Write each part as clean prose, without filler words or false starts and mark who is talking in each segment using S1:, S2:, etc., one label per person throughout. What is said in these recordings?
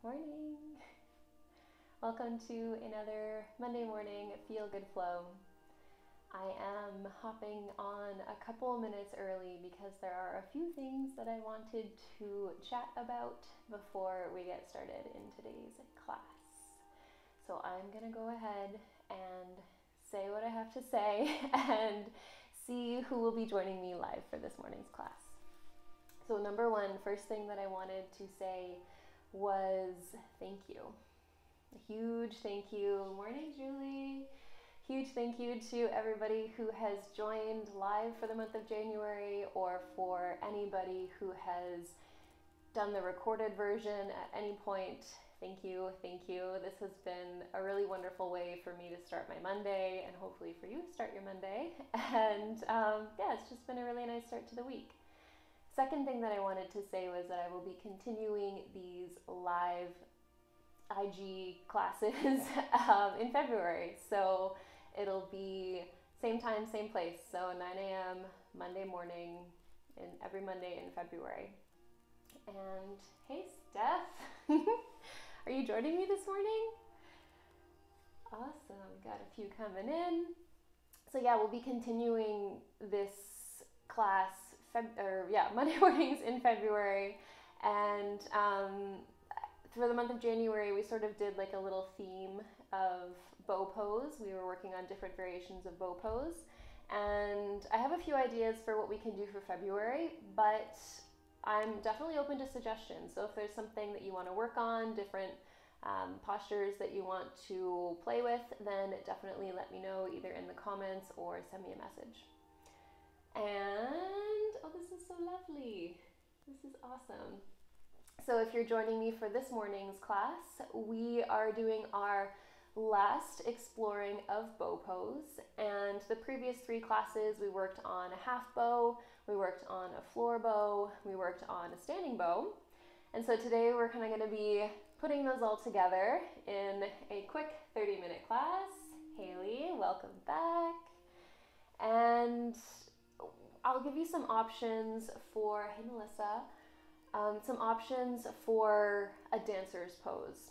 S1: Morning. Welcome to another Monday morning Feel Good Flow. I am hopping on a couple minutes early because there are a few things that I wanted to chat about before we get started in today's class. So I'm going to go ahead and say what I have to say and see who will be joining me live for this morning's class. So number one, first thing that I wanted to say was thank you. A huge thank you. Morning, Julie. Huge thank you to everybody who has joined live for the month of January, or for anybody who has done the recorded version at any point. Thank you, thank you. This has been a really wonderful way for me to start my Monday, and hopefully for you to start your Monday. And yeah, it's just been a really nice start to the week. Second thing that I wanted to say was that I will be continuing these live IG classes in February. So it'll be same time, same place. So 9 a.m. Monday morning, every Monday in February. And hey, Steph, are you joining me this morning? Awesome, got a few coming in. So yeah, we'll be continuing this class Monday mornings in February, and for the month of January we sort of did like a little theme of bow pose. We were working on different variations of bow pose, and I have a few ideas for what we can do for February, but I'm definitely open to suggestions. So if there's something that you want to work on, different postures that you want to play with, then definitely let me know either in the comments or send me a message. And oh, this is so lovely. This is awesome. So if you're joining me for this morning's class, we are doing our last exploring of bow pose. And the previous 3 classes, we worked on a half bow, we worked on a floor bow, we worked on a standing bow. And so today we're kind of going to be putting those all together in a quick 30-minute class. Haley, welcome back. And I'll give you some options for, hey Melissa, some options for a dancer's pose.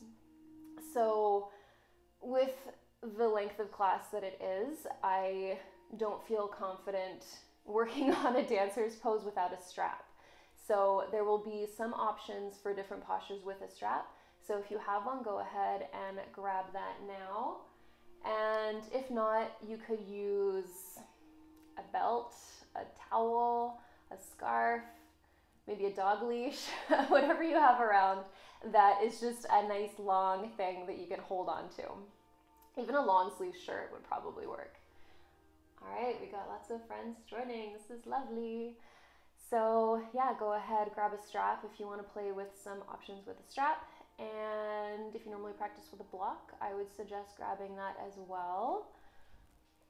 S1: So with the length of class that it is, I don't feel confident working on a dancer's pose without a strap. So there will be some options for different postures with a strap. So if you have one, go ahead and grab that now. And if not, you could use a belt, a towel, a scarf, maybe a dog leash, whatever you have around that is just a nice long thing that you can hold on to. Even a long sleeve shirt would probably work. All right, we got lots of friends joining. This is lovely. So yeah, go ahead, grab a strap if you want to play with some options with a strap. And if you normally practice with a block, I would suggest grabbing that as well.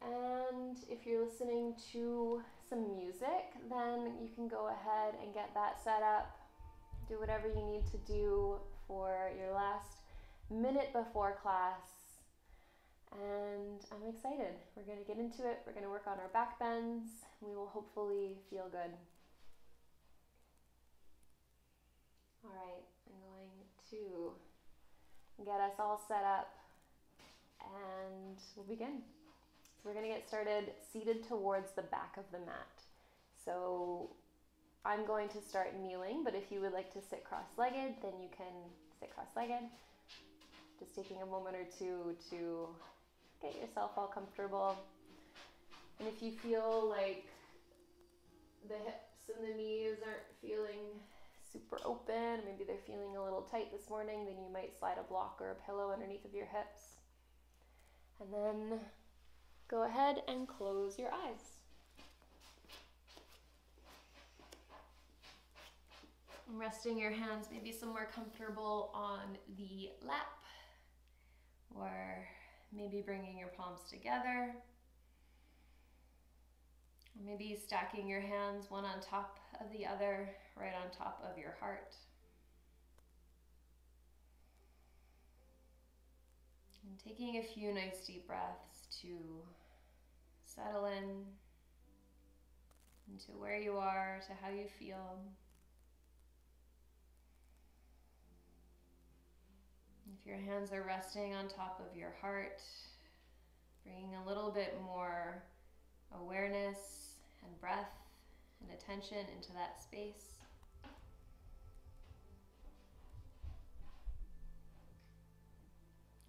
S1: And if you're listening to some music, then you can go ahead and get that set up. Do whatever you need to do for your last minute before class. And I'm excited. We're going to get into it. We're going to work on our back bends. We will hopefully feel good. All right, I'm going to get us all set up and we'll begin. We're going to get started seated towards the back of the mat. So I'm going to start kneeling, but if you would like to sit cross-legged, then you can sit cross-legged. Just taking a moment or two to get yourself all comfortable. And if you feel like the hips and the knees aren't feeling super open, maybe they're feeling a little tight this morning, then you might slide a block or a pillow underneath of your hips. And then go ahead and close your eyes. Resting your hands maybe somewhere comfortable on the lap, or maybe bringing your palms together, or maybe stacking your hands one on top of the other, right on top of your heart. And taking a few nice deep breaths to settle in into where you are, to how you feel. If your hands are resting on top of your heart, bringing a little bit more awareness and breath and attention into that space.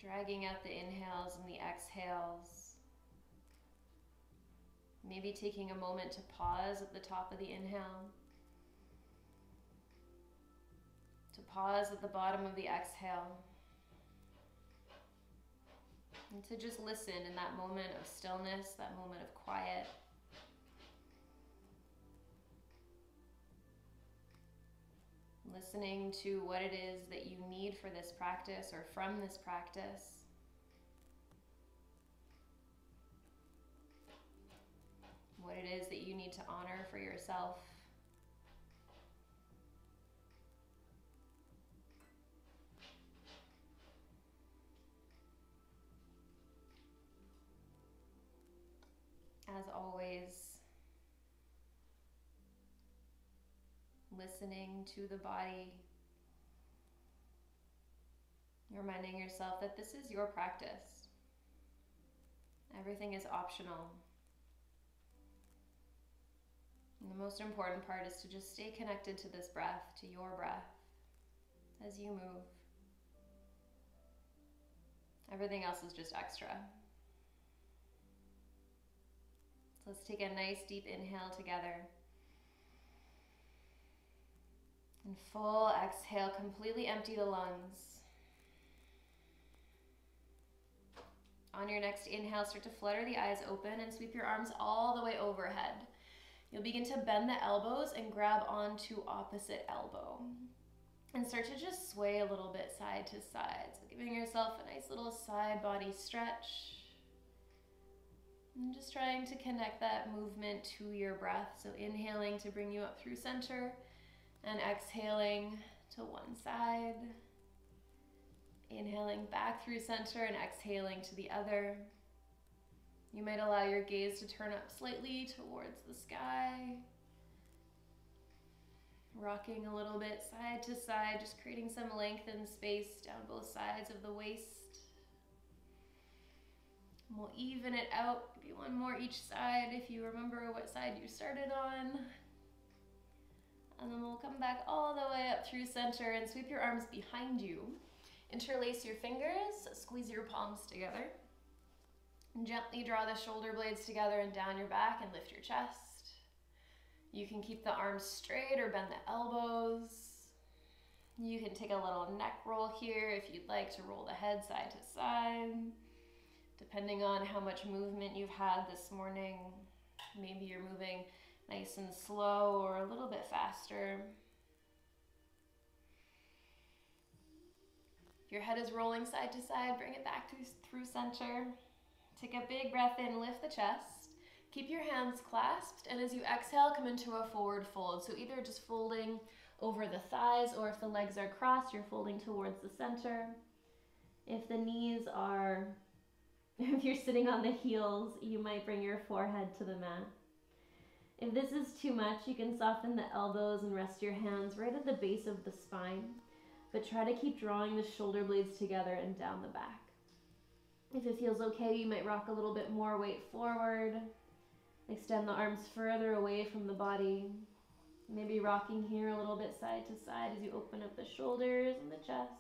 S1: Dragging out the inhales and the exhales. Maybe taking a moment to pause at the top of the inhale. To pause at the bottom of the exhale. And to just listen in that moment of stillness, that moment of quiet. Listening to what it is that you need for this practice or from this practice. What it is that you need to honor for yourself. As always, listening to the body, reminding yourself that this is your practice. Everything is optional. And the most important part is to just stay connected to this breath, to your breath, as you move. Everything else is just extra. So let's take a nice deep inhale together. And full exhale, completely empty the lungs. On your next inhale, start to flutter the eyes open and sweep your arms all the way overhead. You'll begin to bend the elbows and grab onto opposite elbow. And start to just sway a little bit side to side. So giving yourself a nice little side body stretch. And just trying to connect that movement to your breath. So inhaling to bring you up through center and exhaling to one side. Inhaling back through center and exhaling to the other. You might allow your gaze to turn up slightly towards the sky. Rocking a little bit side to side, just creating some length and space down both sides of the waist. And we'll even it out, give you one more each side if you remember what side you started on. And then we'll come back all the way up through center and sweep your arms behind you. Interlace your fingers, squeeze your palms together. And gently draw the shoulder blades together and down your back and lift your chest. You can keep the arms straight or bend the elbows. You can take a little neck roll here if you'd like to roll the head side to side. Depending on how much movement you've had this morning, maybe you're moving nice and slow or a little bit faster. If your head is rolling side to side, bring it back through center. Take a big breath in, lift the chest. Keep your hands clasped, and as you exhale, come into a forward fold. So either just folding over the thighs, or if the legs are crossed, you're folding towards the center. If the knees are, if you're sitting on the heels, you might bring your forehead to the mat. If this is too much, you can soften the elbows and rest your hands right at the base of the spine, but try to keep drawing the shoulder blades together and down the back. If it feels okay, you might rock a little bit more weight forward. Extend the arms further away from the body. Maybe rocking here a little bit side to side as you open up the shoulders and the chest.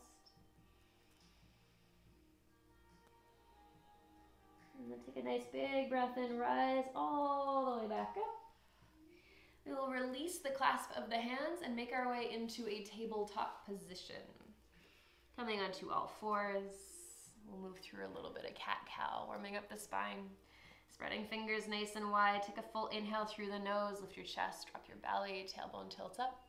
S1: And then take a nice big breath in, rise all the way back up. We will release the clasp of the hands and make our way into a tabletop position. Coming onto all fours. We'll move through a little bit of cat-cow, warming up the spine. Spreading fingers nice and wide. Take a full inhale through the nose. Lift your chest, drop your belly, tailbone tilts up.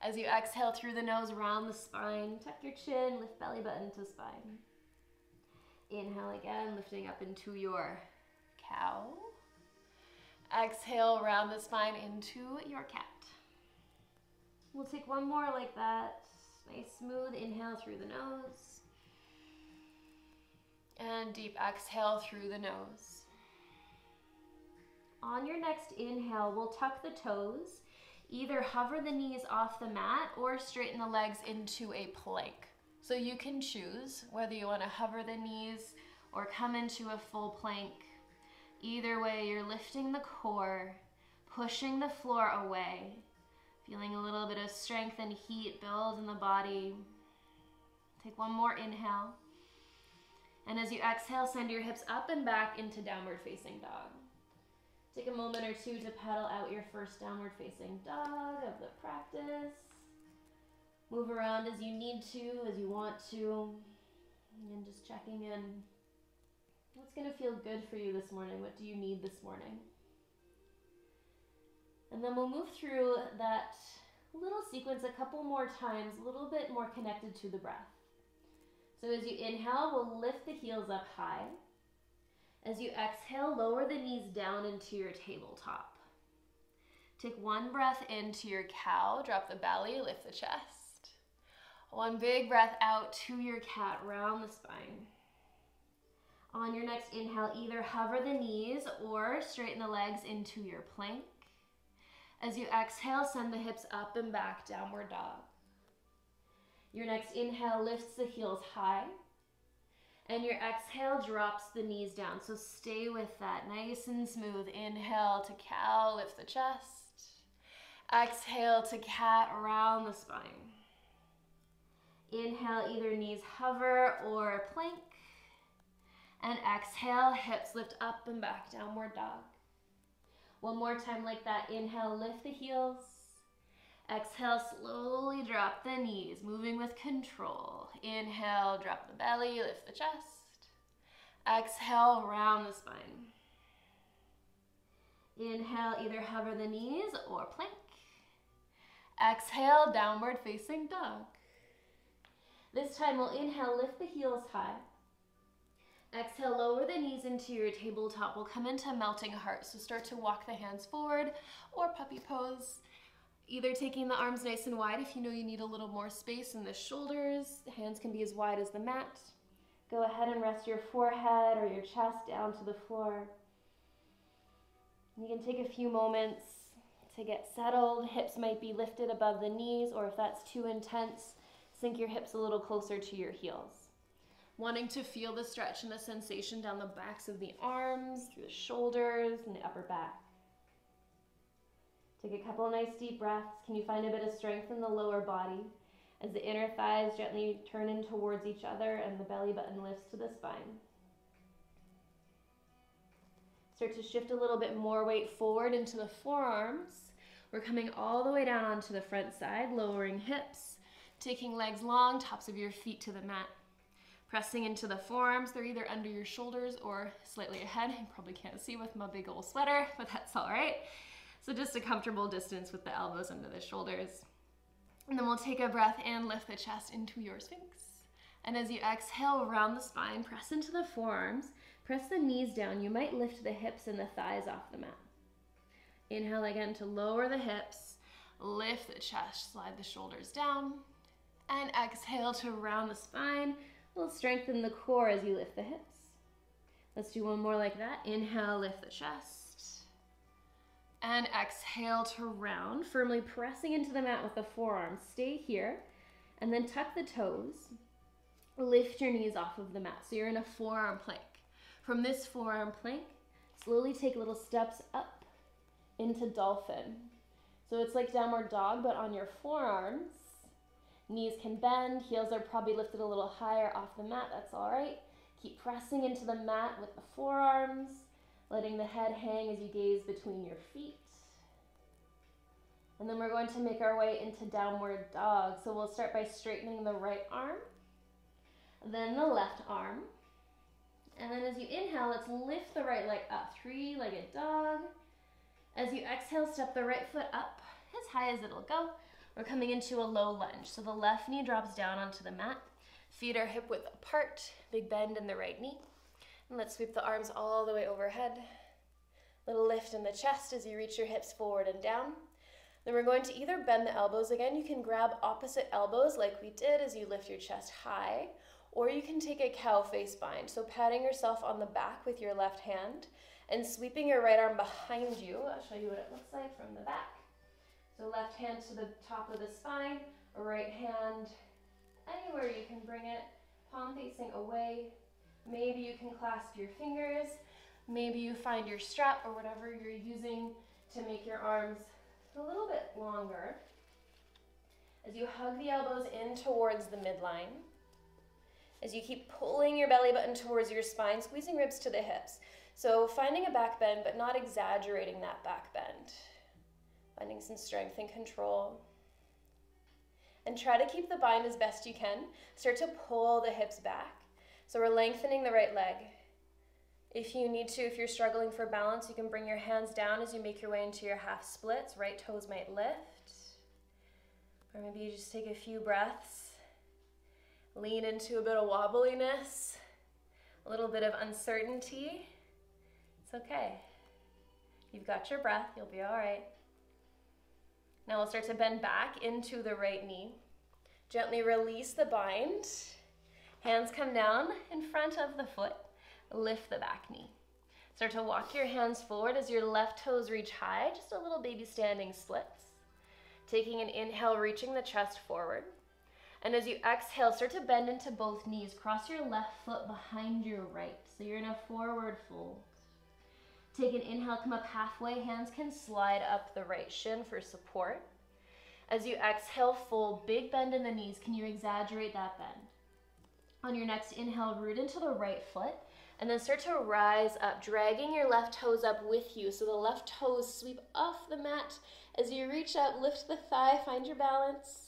S1: As you exhale through the nose, round the spine. Tuck your chin, lift belly button to spine. Inhale again, lifting up into your cow. Exhale, round the spine into your cat. We'll take one more like that. Nice smooth inhale through the nose. And deep exhale through the nose. On your next inhale, we'll tuck the toes. Either hover the knees off the mat or straighten the legs into a plank. So you can choose whether you want to hover the knees or come into a full plank. Either way, you're lifting the core, pushing the floor away, feeling a little bit of strength and heat build in the body. Take one more inhale. And as you exhale, send your hips up and back into downward facing dog. Take a moment or two to paddle out your first downward facing dog of the practice. Move around as you need to, as you want to. And just checking in. What's going to feel good for you this morning? What do you need this morning? And then we'll move through that little sequence a couple more times, a little bit more connected to the breath. So as you inhale, we'll lift the heels up high. As you exhale, lower the knees down into your tabletop. Take one breath into your cow, drop the belly, lift the chest. One big breath out to your cat, round the spine. On your next inhale, either hover the knees or straighten the legs into your plank. As you exhale, send the hips up and back, downward dog. Your next inhale lifts the heels high, and your exhale drops the knees down. So stay with that, nice and smooth. Inhale to cow, lift the chest. Exhale to cat, round the spine. Inhale, either knees hover or plank. And exhale, hips lift up and back, downward dog. One more time like that. Inhale, lift the heels. Exhale, slowly drop the knees, moving with control. Inhale, drop the belly, lift the chest. Exhale, round the spine. Inhale, either hover the knees or plank. Exhale, downward facing dog. This time we'll inhale, lift the heels high. Exhale, lower the knees into your tabletop. We'll come into melting heart. So start to walk the hands forward or puppy pose. Either taking the arms nice and wide if you know you need a little more space in the shoulders. The hands can be as wide as the mat. Go ahead and rest your forehead or your chest down to the floor. You can take a few moments to get settled. Hips might be lifted above the knees, or if that's too intense, sink your hips a little closer to your heels. Wanting to feel the stretch and the sensation down the backs of the arms, through the shoulders and the upper back. Take a couple of nice deep breaths. Can you find a bit of strength in the lower body as the inner thighs gently turn in towards each other and the belly button lifts to the spine? Start to shift a little bit more weight forward into the forearms. We're coming all the way down onto the front side, lowering hips, taking legs long, tops of your feet to the mat. Pressing into the forearms. They're either under your shoulders or slightly ahead. You probably can't see with my big old sweater, but that's all right. So just a comfortable distance with the elbows under the shoulders. And then we'll take a breath in, lift the chest into your Sphinx. And as you exhale, round the spine, press into the forearms, press the knees down. You might lift the hips and the thighs off the mat. Inhale again to lower the hips, lift the chest, slide the shoulders down. And exhale to round the spine. We'll strengthen the core as you lift the hips. Let's do one more like that. Inhale, lift the chest. And exhale to round, firmly pressing into the mat with the forearms. Stay here, and then tuck the toes. Lift your knees off of the mat, so you're in a forearm plank. From this forearm plank, slowly take little steps up into dolphin. So it's like downward dog, but on your forearms. Knees can bend, heels are probably lifted a little higher off the mat, that's all right. Keep pressing into the mat with the forearms, letting the head hang as you gaze between your feet. And then we're going to make our way into downward dog. So we'll start by straightening the right arm, then the left arm. And then as you inhale, let's lift the right leg up, three-legged dog. As you exhale, step the right foot up as high as it'll go. We're coming into a low lunge. So the left knee drops down onto the mat. Feet are hip width apart, big bend in the right knee. And let's sweep the arms all the way overhead. Little lift in the chest as you reach your hips forward and down. Then we're going to either bend the elbows again. You can grab opposite elbows like we did as you lift your chest high, or you can take a cow face bind. So patting yourself on the back with your left hand and sweeping your right arm behind you. I'll show you what it looks like from the back. So left hand to the top of the spine, right hand anywhere you can bring it, palm facing away. Maybe you can clasp your fingers. Maybe you find your strap or whatever you're using to make your arms a little bit longer. As you hug the elbows in towards the midline, as you keep pulling your belly button towards your spine, squeezing ribs to the hips. So finding a back bend, but not exaggerating that back bend. Finding some strength and control. And try to keep the bind as best you can. Start to pull the hips back. So we're lengthening the right leg. If you need to, if you're struggling for balance, you can bring your hands down as you make your way into your half splits. Right toes might lift. Or maybe you just take a few breaths. Lean into a bit of wobbliness, a little bit of uncertainty. It's okay. You've got your breath, you'll be all right. Now we'll start to bend back into the right knee. Gently release the bind. Hands come down in front of the foot. Lift the back knee. Start to walk your hands forward as your left toes reach high, just a little baby standing splits. Taking an inhale, reaching the chest forward. And as you exhale, start to bend into both knees. Cross your left foot behind your right. So you're in a forward fold. Take an inhale, come up halfway. Hands can slide up the right shin for support. As you exhale, fold, big bend in the knees. Can you exaggerate that bend? On your next inhale, root into the right foot. And then start to rise up, dragging your left toes up with you. So the left toes sweep off the mat. As you reach up, lift the thigh, find your balance.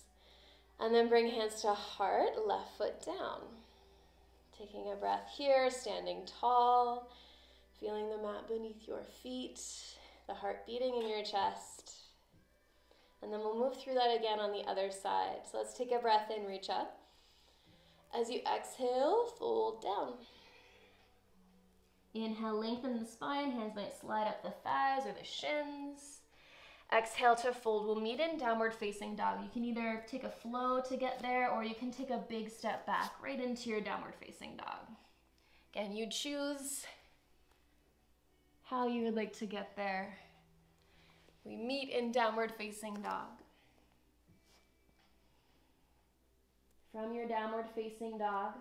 S1: And then bring hands to heart, left foot down. Taking a breath here, standing tall. Feeling the mat beneath your feet, the heart beating in your chest. And then we'll move through that again on the other side. So let's take a breath in, reach up. As you exhale, fold down. Inhale, lengthen the spine. Hands might slide up the thighs or the shins. Exhale to fold. We'll meet in downward facing dog. You can either take a flow to get there, or you can take a big step back right into your downward facing dog. Again, you choose how you would like to get there. We meet in downward facing dog. From your downward facing dog,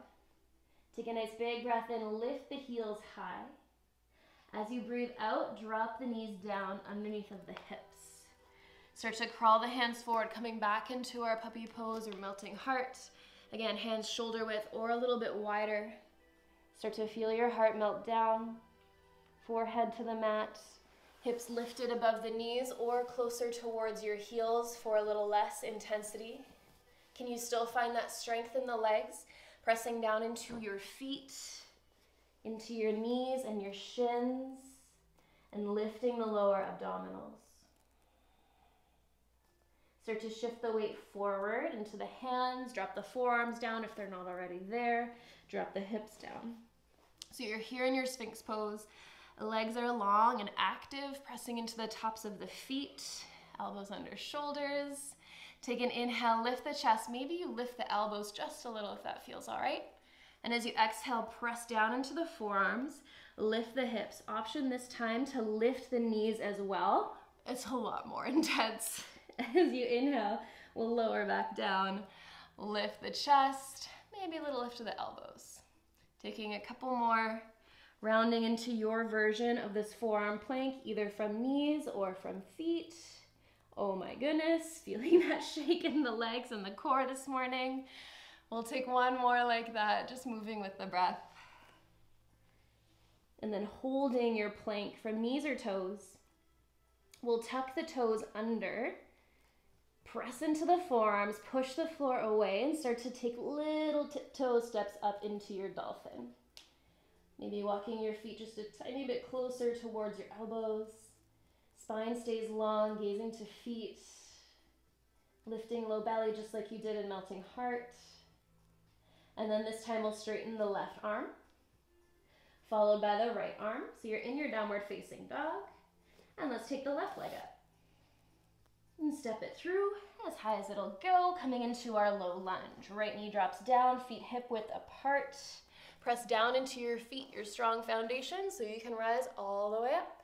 S1: take a nice big breath in, lift the heels high. As you breathe out, drop the knees down underneath of the hips. Start to crawl the hands forward, coming back into our puppy pose or melting heart. Again, hands shoulder width or a little bit wider. Start to feel your heart melt down. Forehead to the mat, hips lifted above the knees or closer towards your heels for a little less intensity. Can you still find that strength in the legs? Pressing down into your feet, into your knees and your shins, and lifting the lower abdominals. Start to shift the weight forward into the hands, drop the forearms down if they're not already there, drop the hips down. So you're here in your Sphinx pose. Legs are long and active, pressing into the tops of the feet, elbows under shoulders. Take an inhale, lift the chest. Maybe you lift the elbows just a little if that feels all right. And as you exhale, press down into the forearms, lift the hips. Option this time to lift the knees as well. It's a lot more intense. As you inhale, we'll lower back down, lift the chest, maybe a little lift to the elbows. Taking a couple more. Rounding into your version of this forearm plank, either from knees or from feet. Oh my goodness, feeling that shake in the legs and the core this morning. We'll take one more like that, just moving with the breath. And then holding your plank from knees or toes. We'll tuck the toes under, press into the forearms, push the floor away, and start to take little tiptoe steps up into your dolphin. Maybe walking your feet just a tiny bit closer towards your elbows. Spine stays long, gazing to feet. Lifting low belly just like you did in melting heart. And then this time we'll straighten the left arm, followed by the right arm. So you're in your downward facing dog. And let's take the left leg up. And step it through as high as it'll go, coming into our low lunge. Right knee drops down, feet hip width apart. Press down into your feet, your strong foundation, so you can rise all the way up.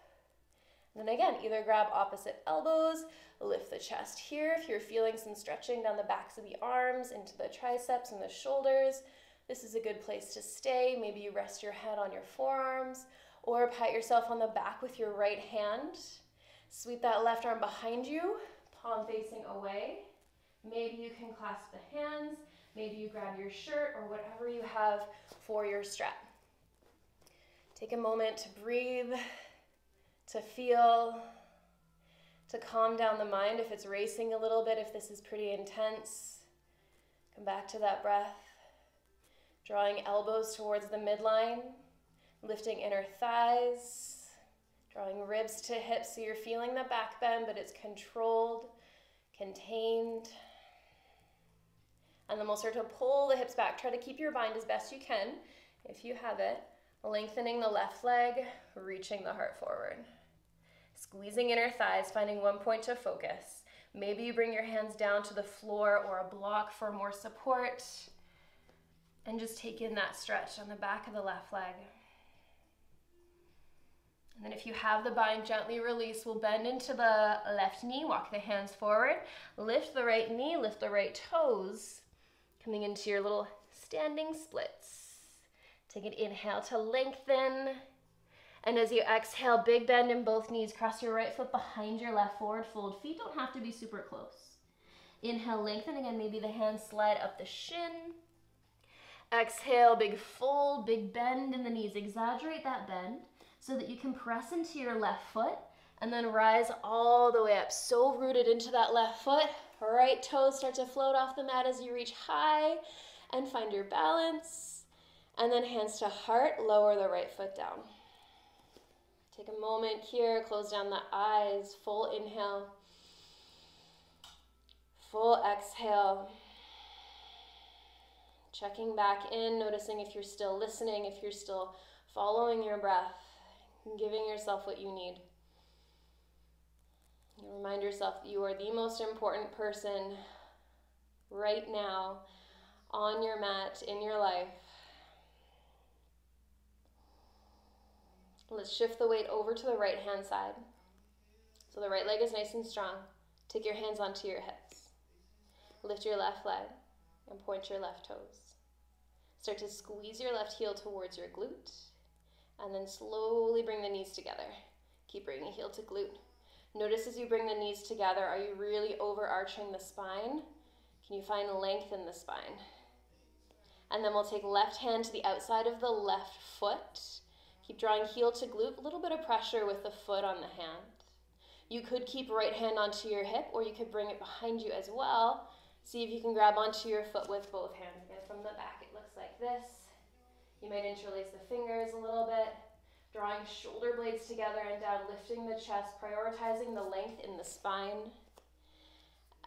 S1: And then again, either grab opposite elbows, lift the chest here. If you're feeling some stretching down the backs of the arms, into the triceps and the shoulders, this is a good place to stay. Maybe you rest your head on your forearms or pat yourself on the back with your right hand. Sweep that left arm behind you, palm facing away. Maybe you can clasp the hands. Maybe you grab your shirt or whatever you have for your strap. Take a moment to breathe, to feel, to calm down the mind if it's racing a little bit, if this is pretty intense. Come back to that breath. Drawing elbows towards the midline, lifting inner thighs, drawing ribs to hips so you're feeling the back bend, but it's controlled, contained. And then we'll start to pull the hips back. Try to keep your bind as best you can, if you have it. Lengthening the left leg, reaching the heart forward. Squeezing inner thighs, finding one point to focus. Maybe you bring your hands down to the floor or a block for more support. And just take in that stretch on the back of the left leg. And then if you have the bind, gently release. We'll bend into the left knee, walk the hands forward, lift the right knee, lift the right toes, coming into your little standing splits. Take an inhale to lengthen. And as you exhale, big bend in both knees. Cross your right foot behind your left, forward fold. Feet don't have to be super close. Inhale, lengthen. Again, maybe the hands slide up the shin. Exhale, big fold, big bend in the knees. Exaggerate that bend so that you can press into your left foot and then rise all the way up. So rooted into that left foot. Right toes start to float off the mat as you reach high and find your balance. And then hands to heart, lower the right foot down. Take a moment here, close down the eyes, full inhale, full exhale. Checking back in, noticing if you're still listening, if you're still following your breath, and giving yourself what you need. You remind yourself that you are the most important person right now on your mat, in your life. Let's shift the weight over to the right hand side. So the right leg is nice and strong. Take your hands onto your hips. Lift your left leg and point your left toes. Start to squeeze your left heel towards your glute, and then slowly bring the knees together. Keep bringing heel to glute. Notice as you bring the knees together, are you really overarching the spine? Can you find length in the spine? And then we'll take left hand to the outside of the left foot. Keep drawing heel to glute, a little bit of pressure with the foot on the hand. You could keep right hand onto your hip, or you could bring it behind you as well. See if you can grab onto your foot with both hands. Again, from the back, it looks like this. You might interlace the fingers a little bit, drawing shoulder blades together and down, lifting the chest, prioritizing the length in the spine.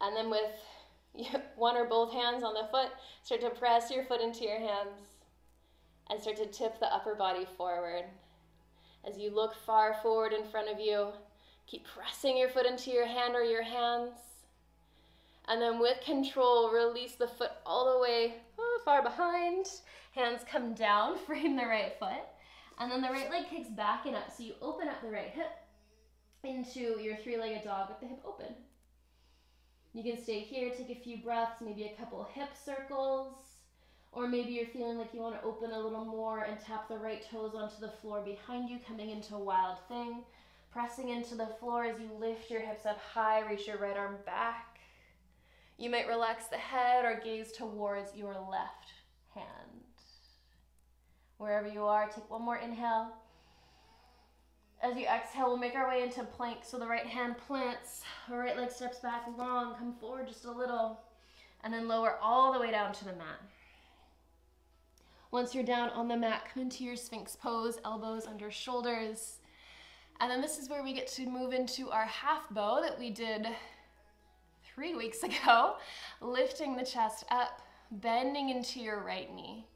S1: And then with one or both hands on the foot, start to press your foot into your hands and start to tip the upper body forward. As you look far forward in front of you, keep pressing your foot into your hand or your hands. And then with control, release the foot all the way far behind. Hands come down, frame the right foot. And then the right leg kicks back and up. So you open up the right hip into your three-legged dog with the hip open. You can stay here, take a few breaths, maybe a couple hip circles. Or maybe you're feeling like you want to open a little more and tap the right toes onto the floor behind you, coming into a wild thing. Pressing into the floor as you lift your hips up high, reach your right arm back. You might relax the head or gaze towards your left hand. Wherever you are, take one more inhale. As you exhale, we'll make our way into plank. So the right hand plants, the right leg steps back long, come forward just a little, and then lower all the way down to the mat. Once you're down on the mat, come into your Sphinx pose, elbows under shoulders. And then this is where we get to move into our half bow that we did 3 weeks ago, lifting the chest up, bending into your right knee.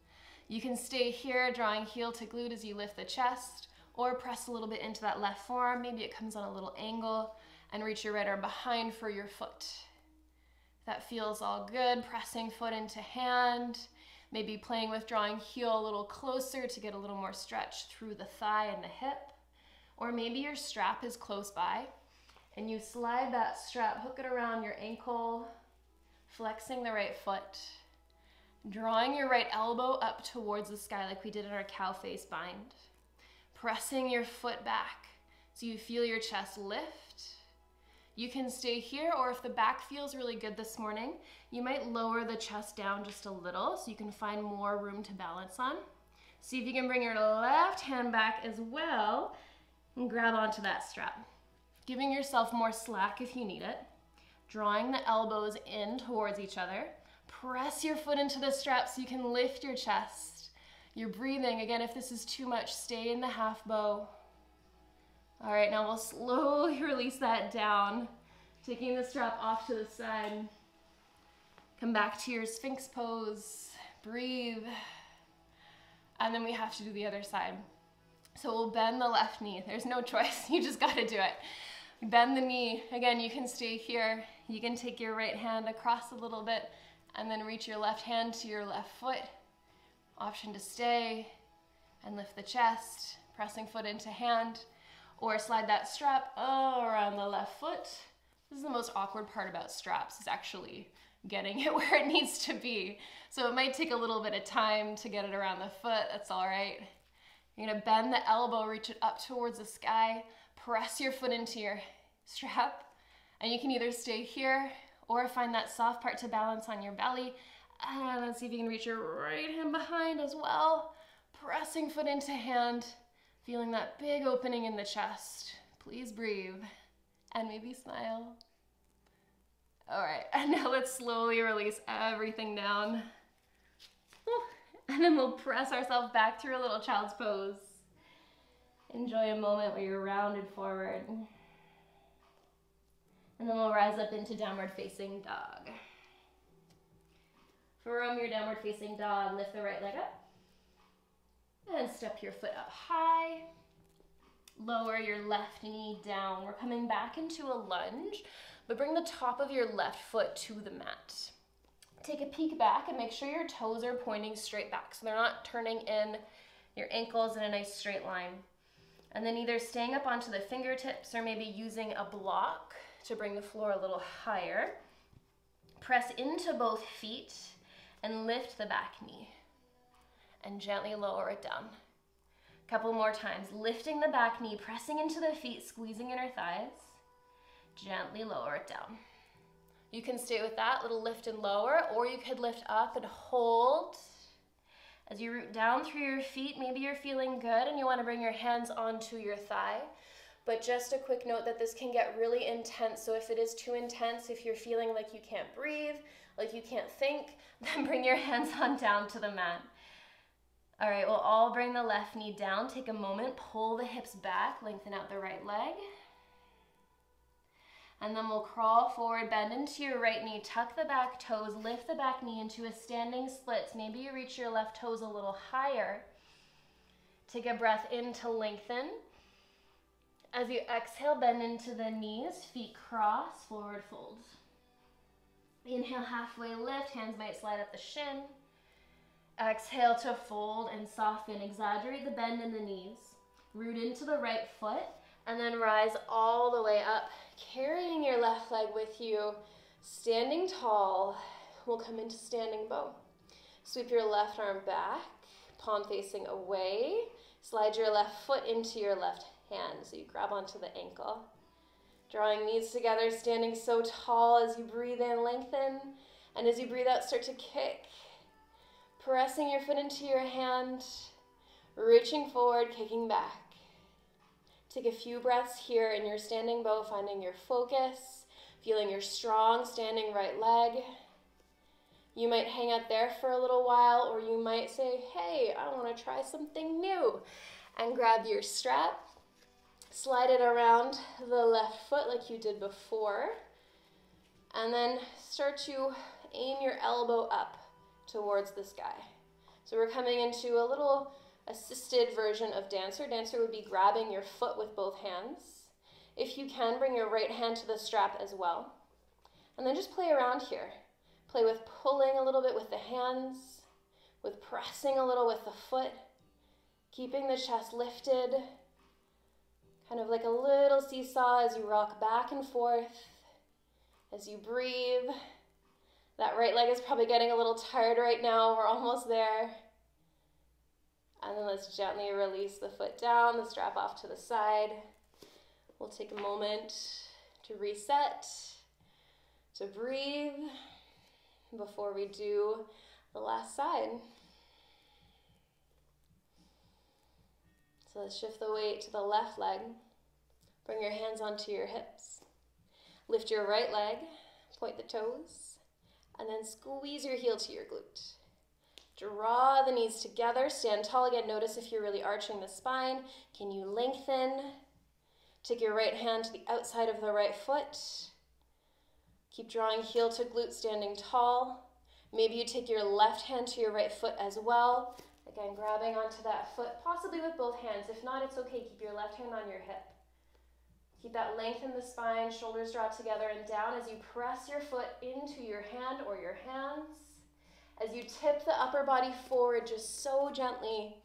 S1: You can stay here, drawing heel to glute as you lift the chest, or press a little bit into that left forearm. Maybe it comes on a little angle, and reach your right arm behind for your foot. If that feels all good, pressing foot into hand, maybe playing with drawing heel a little closer to get a little more stretch through the thigh and the hip, Or maybe your strap is close by and you slide that strap, hook it around your ankle, flexing the right foot, drawing your right elbow up towards the sky like we did in our cow face bind, pressing your foot back so you feel your chest lift. You can stay here, or if the back feels really good this morning, you might lower the chest down just a little so you can find more room to balance on. See if you can bring your left hand back as well and grab onto that strap. Giving yourself more slack if you need it. Drawing the elbows in towards each other. Press your foot into the strap so you can lift your chest. You're breathing. Again, if this is too much, stay in the half bow. All right, now we'll slowly release that down, taking the strap off to the side. Come back to your Sphinx pose. Breathe. And then we have to do the other side. So we'll bend the left knee. There's no choice. You just got to do it. Bend the knee. Again, you can stay here. You can take your right hand across a little bit and then reach your left hand to your left foot. Option to stay and lift the chest, pressing foot into hand, or slide that strap around the left foot. This is the most awkward part about straps, is actually getting it where it needs to be. So it might take a little bit of time to get it around the foot. That's all right. You're gonna bend the elbow, reach it up towards the sky, press your foot into your strap, and you can either stay here or find that soft part to balance on your belly. And then see if you can reach your right hand behind as well. Pressing foot into hand, feeling that big opening in the chest. Please breathe and maybe smile. All right, and now let's slowly release everything down. And then we'll press ourselves back through a little child's pose. Enjoy a moment where you're rounded forward. And then we'll rise up into downward facing dog. From your downward facing dog, lift the right leg up. And step your foot up high. Lower your left knee down. We're coming back into a lunge, but bring the top of your left foot to the mat. Take a peek back and make sure your toes are pointing straight back so they're not turning in, your ankles in a nice straight line. And then either staying up onto the fingertips or maybe using a block to bring the floor a little higher. Press into both feet and lift the back knee and gently lower it down. A couple more times, lifting the back knee, pressing into the feet, squeezing inner thighs. Gently lower it down. You can stay with that little lift and lower, or you could lift up and hold. As you root down through your feet, maybe you're feeling good and you want to bring your hands onto your thigh. But just a quick note that this can get really intense. So if it is too intense, if you're feeling like you can't breathe, like you can't think, then bring your hands on down to the mat. All right, we'll all bring the left knee down. Take a moment, pull the hips back, lengthen out the right leg. And then we'll crawl forward, bend into your right knee, tuck the back toes, lift the back knee into a standing split. Maybe you reach your left toes a little higher. Take a breath in to lengthen. As you exhale, bend into the knees, feet cross, forward fold. Inhale, halfway lift, hands might slide up the shin. Exhale to fold and soften. Exaggerate the bend in the knees. Root into the right foot and then rise all the way up, carrying your left leg with you. Standing tall, we'll come into standing bow. Sweep your left arm back, palm facing away. Slide your left foot into your left hand, so you grab onto the ankle. Drawing knees together, standing so tall. As you breathe in, lengthen. And as you breathe out, start to kick. Pressing your foot into your hand, reaching forward, kicking back. Take a few breaths here in your standing bow, finding your focus, feeling your strong standing right leg. You might hang out there for a little while, or you might say, hey, I want to try something new. And grab your strap, slide it around the left foot like you did before, and then start to aim your elbow up towards the sky. So we're coming into a little assisted version of dancer. Dancer would be grabbing your foot with both hands. If you can, bring your right hand to the strap as well. And then just play around here. Play with pulling a little bit with the hands, with pressing a little with the foot, keeping the chest lifted. Kind of like a little seesaw as you rock back and forth, as you breathe. That right leg is probably getting a little tired right now. We're almost there. And then let's gently release the foot down, the strap off to the side. We'll take a moment to reset, to breathe before we do the last side. So let's shift the weight to the left leg. Bring your hands onto your hips. Lift your right leg, point the toes, and then squeeze your heel to your glute. Draw the knees together, stand tall again. Notice if you're really arching the spine. Can you lengthen? Take your right hand to the outside of the right foot. Keep drawing heel to glute, standing tall. Maybe you take your left hand to your right foot as well. Again, grabbing onto that foot, possibly with both hands. If not, it's okay. Keep your left hand on your hip. Keep that length in the spine, shoulders draw together and down as you press your foot into your hand or your hands. As you tip the upper body forward just so gently,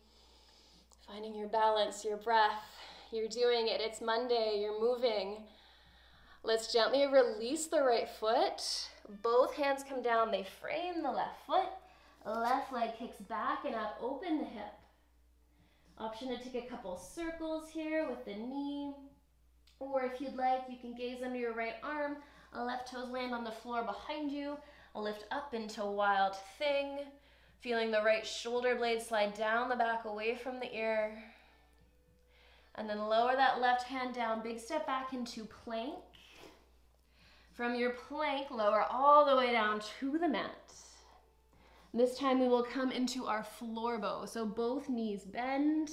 S1: finding your balance, your breath. You're doing it. It's Monday. You're moving. Let's gently release the right foot. Both hands come down. They frame the left foot. Left leg kicks back and up. Open the hip. Option to take a couple circles here with the knee. Or if you'd like, you can gaze under your right arm. Left toes land on the floor behind you. Lift up into Wild Thing. Feeling the right shoulder blade slide down the back away from the ear. And then lower that left hand down. Big step back into plank. From your plank, lower all the way down to the mat. This time we will come into our floor bow. So both knees bend.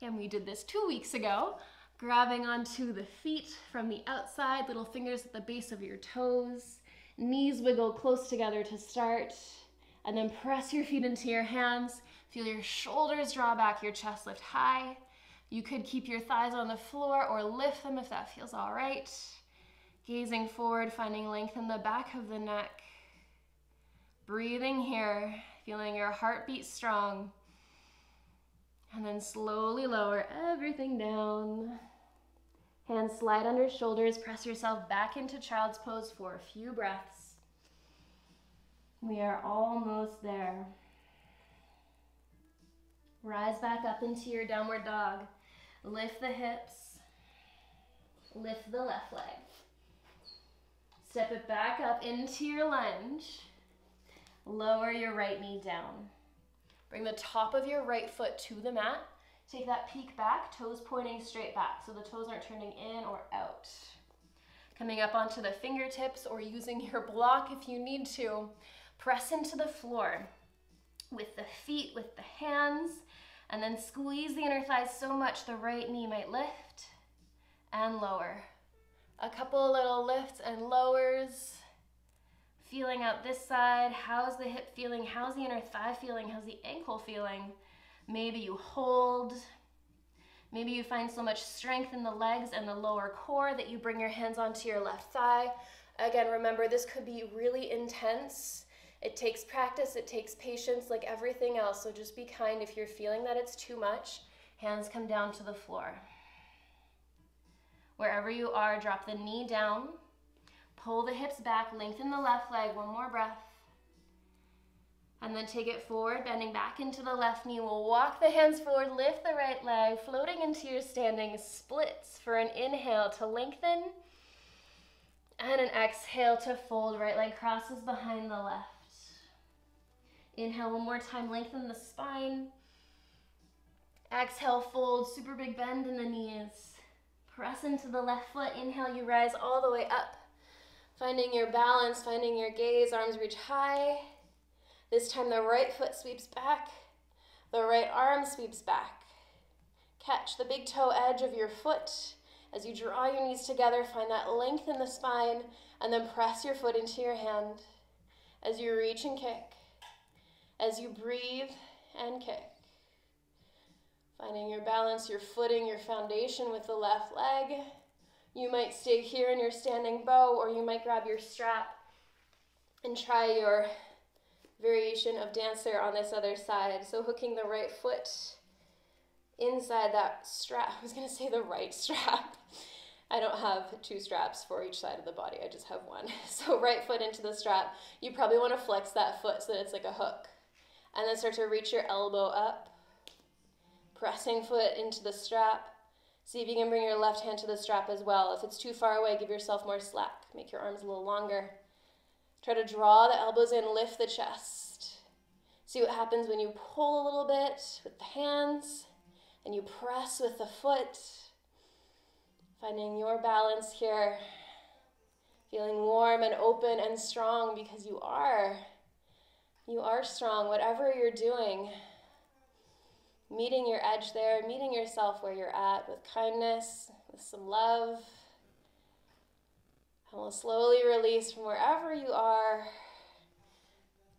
S1: Again, we did this 2 weeks ago. Grabbing onto the feet from the outside, little fingers at the base of your toes. Knees wiggle close together to start. And then press your feet into your hands. Feel your shoulders draw back, your chest lift high. You could keep your thighs on the floor or lift them if that feels all right. Gazing forward, finding length in the back of the neck. Breathing here, feeling your heartbeat strong. And then slowly lower everything down. Hands slide under shoulders, press yourself back into child's pose for a few breaths. We are almost there. Rise back up into your downward dog. Lift the hips. Lift the left leg. Step it back up into your lunge. Lower your right knee down. Bring the top of your right foot to the mat. Take that peek back, toes pointing straight back, so the toes aren't turning in or out. Coming up onto the fingertips or using your block if you need to. Press into the floor with the feet, with the hands, and then squeeze the inner thighs so much the right knee might lift and lower. A couple little lifts and lowers. Feeling out this side. How's the hip feeling? How's the inner thigh feeling? How's the ankle feeling? Maybe you hold. Maybe you find so much strength in the legs and the lower core that you bring your hands onto your left thigh. Again, remember, this could be really intense. It takes practice, it takes patience like everything else, so just be kind if you're feeling that it's too much. Hands come down to the floor. Wherever you are, drop the knee down. Pull the hips back, lengthen the left leg, one more breath. And then take it forward, bending back into the left knee. We'll walk the hands forward, lift the right leg, floating into your standing splits for an inhale to lengthen. And an exhale to fold, right leg crosses behind the left. Inhale one more time, lengthen the spine. Exhale, fold, super big bend in the knees. Press into the left foot. Inhale, you rise all the way up. Finding your balance, finding your gaze, arms reach high. This time the right foot sweeps back. The right arm sweeps back. Catch the big toe edge of your foot. As you draw your knees together, find that length in the spine, and then press your foot into your hand. As you reach and kick. As you breathe and kick. Finding your balance, your footing, your foundation with the left leg. You might stay here in your standing bow, or you might grab your strap and try your variation of dancer on this other side. So hooking the right foot inside that strap. I was going to say the right strap. I don't have two straps for each side of the body. I just have one. So right foot into the strap. You probably want to flex that foot so that it's like a hook. And then start to reach your elbow up. Pressing foot into the strap. See if you can bring your left hand to the strap as well. If it's too far away, give yourself more slack. Make your arms a little longer. Try to draw the elbows in, lift the chest. See what happens when you pull a little bit with the hands and you press with the foot. Finding your balance here. Feeling warm and open and strong because you are. You are strong, whatever you're doing. Meeting your edge there, meeting yourself where you're at with kindness, with some love. And we'll slowly release from wherever you are.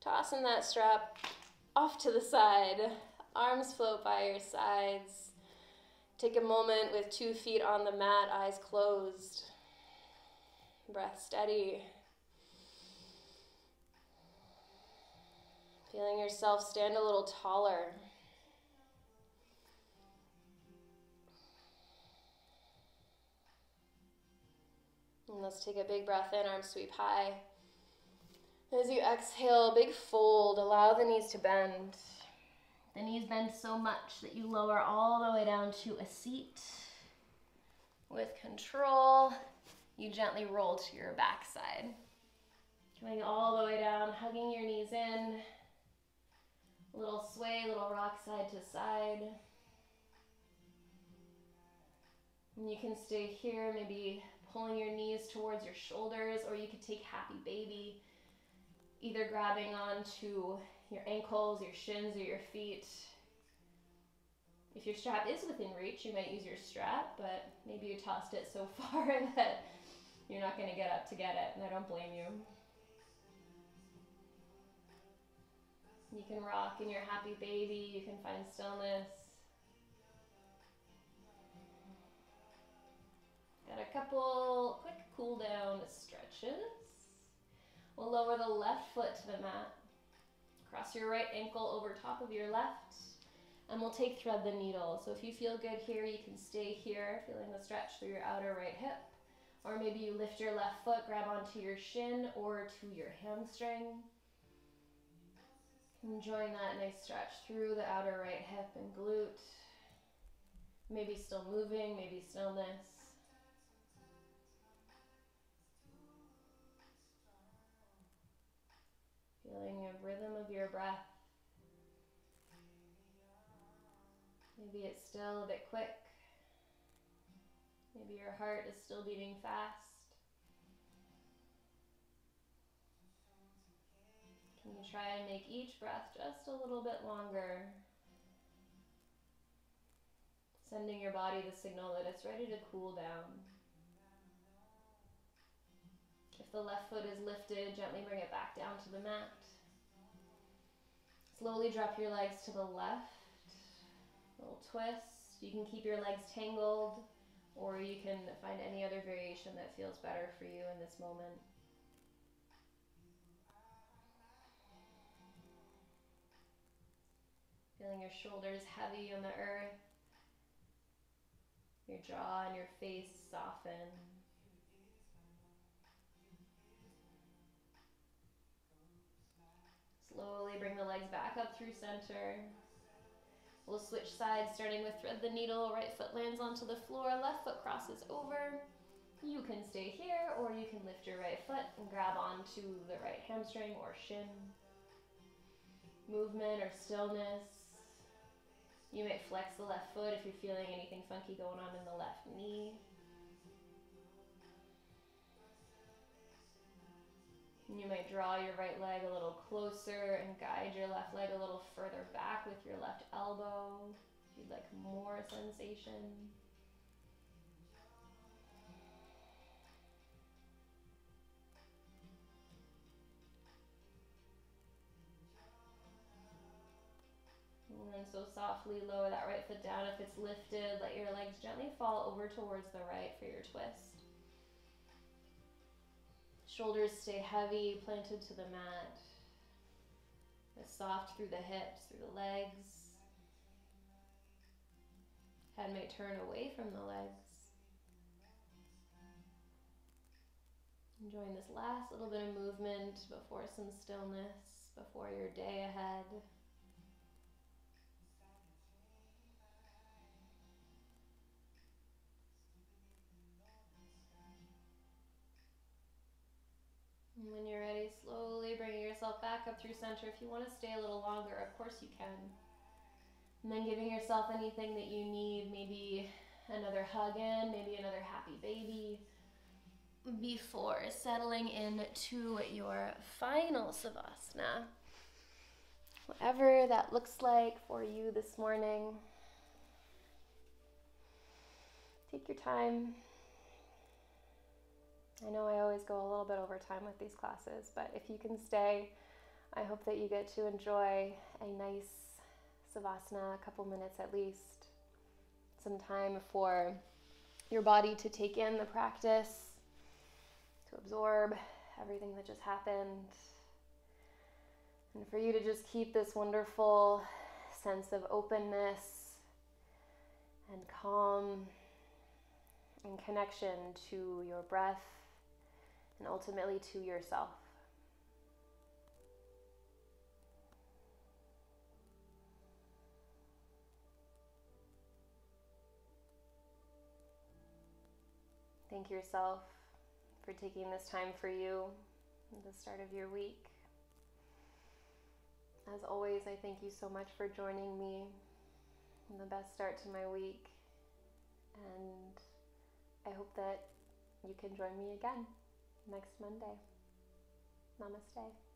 S1: Tossing that strap off to the side. Arms float by your sides. Take a moment with 2 feet on the mat, eyes closed. Breath steady. Feeling yourself stand a little taller. And let's take a big breath in, arms sweep high. As you exhale, big fold, allow the knees to bend. The knees bend so much that you lower all the way down to a seat. With control, you gently roll to your backside. Going all the way down, hugging your knees in. A little sway, little rock side to side. And you can stay here, maybe pulling your knees towards your shoulders, or you could take happy baby, either grabbing onto your ankles, your shins, or your feet. If your strap is within reach, you might use your strap, but maybe you tossed it so far that you're not going to get up to get it, and I don't blame you. You can rock in your happy baby, you can find stillness. Got a couple quick cool down stretches. We'll lower the left foot to the mat. Cross your right ankle over top of your left. And we'll take thread the needle. So if you feel good here, you can stay here, feeling the stretch through your outer right hip. Or maybe you lift your left foot, grab onto your shin or to your hamstring. Enjoying that nice stretch through the outer right hip and glute. Maybe still moving, maybe stillness. Feeling the rhythm of your breath. Maybe it's still a bit quick. Maybe your heart is still beating fast. Can you try and make each breath just a little bit longer? Sending your body the signal that it's ready to cool down. If the left foot is lifted, gently bring it back down to the mat. Slowly drop your legs to the left. Little twist. You can keep your legs tangled, or you can find any other variation that feels better for you in this moment. Feeling your shoulders heavy on the earth. Your jaw and your face soften. Slowly bring the legs back up through center. We'll switch sides, starting with thread the needle. Right foot lands onto the floor, left foot crosses over. You can stay here, or you can lift your right foot and grab onto the right hamstring or shin. Movement or stillness. You might flex the left foot if you're feeling anything funky going on in the left knee. You might draw your right leg a little closer and guide your left leg a little further back with your left elbow, if you'd like more sensation. And then so softly lower that right foot down. If it's lifted, let your legs gently fall over towards the right for your twist. Shoulders stay heavy, planted to the mat. It's soft through the hips, through the legs. head may turn away from the legs. Enjoying this last little bit of movement before some stillness, before your day ahead. And when you're ready, slowly bringing yourself back up through center. If you want to stay a little longer, of course you can. And then giving yourself anything that you need, maybe another hug in, maybe another happy baby, before settling into your final Savasana. Whatever that looks like for you this morning. Take your time. I know I always go a little bit over time with these classes, but if you can stay, I hope that you get to enjoy a nice Savasana, a couple minutes at least. Some time for your body to take in the practice, to absorb everything that just happened, and for you to just keep this wonderful sense of openness and calm and connection to your breath and ultimately to yourself. Thank yourself for taking this time for you at the start of your week. As always, I thank you so much for joining me in the best start to my week, and I hope that you can join me again next Monday. Namaste.